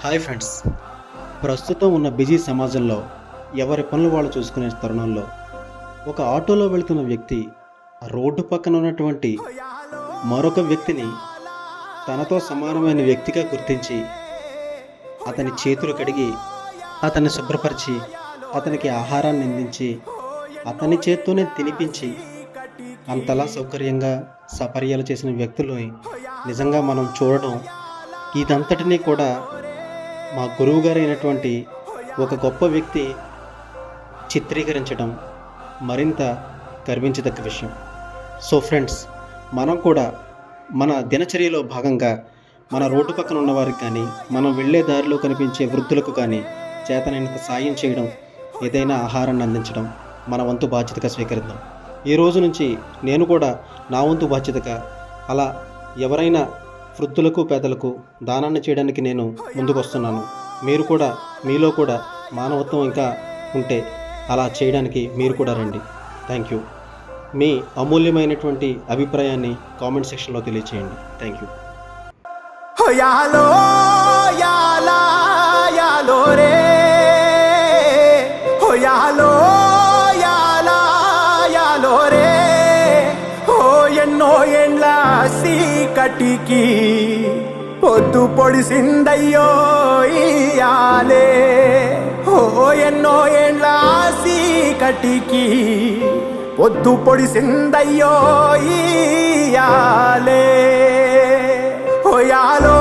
Hi friends. ప్రస్తుతం ఉన్న busy సమాజంలో ఎవరి పనులు వాళ్ళు చూసుకునే తరుణంలో ఒక ఆటోలో వెళుతున్న వ్యక్తి రోడ్డు పక్కన ఉన్నటువంటి మరొక వ్యక్తిని తనతో సమానమైన వ్యక్తిగా గుర్తించి అతని చేతులు కడిగి అతన్ని శుభ్రపరిచి అతనికి ఆహారాన్ని అందించి అతని చేత్తోనే తినిపించి అంతలా సౌకర్యంగా సపర్యాలు చేసిన వ్యక్తులు నిజంగా మనం చూడడం, ఇదంతటినీ కూడా మా గురువుగారు అయినటువంటి ఒక గొప్ప వ్యక్తి చిత్రీకరించడం మరింత గర్వించదగ్గ విషయం. సో ఫ్రెండ్స్, మనం కూడా మన దినచర్యలో భాగంగా మన రోడ్డు పక్కన ఉన్నవారికి కానీ, మనం వెళ్ళే దారిలో కనిపించే వృద్ధులకు కానీ చేతనైనంత సాయం చేయడం, ఏదైనా ఆహారాన్ని అందించడం మన వంతు బాధ్యతగా స్వీకరిద్దాం. ఈ రోజు నుంచి నేను కూడా నా వంతు బాధ్యతగా అలా ఎవరైనా వృద్ధులకు పేదలకు దానాన్ని చేయడానికి నేను ముందుకు వస్తున్నాను. మీరు కూడా మీలో కూడా మానవత్వం ఇంకా ఉంటే అలా చేయడానికి మీరు కూడా రండి. Thank you. మీ అమూల్యమైనటువంటి అభిప్రాయాన్ని కామెంట్ సెక్షన్లో తెలియచేయండి. Thank you. యాలో యాలా యాలో రే యాలో యాలా యాలో రే ఎన్నో ఎండ్ల సీకటికి పొద్దు పొడిసిందయ్యో ఇయాలే. ఎన్నో ఎండ్ల సీకటికి పొద్దు పొడిసిందయ్యో ఇయాలే. యాలో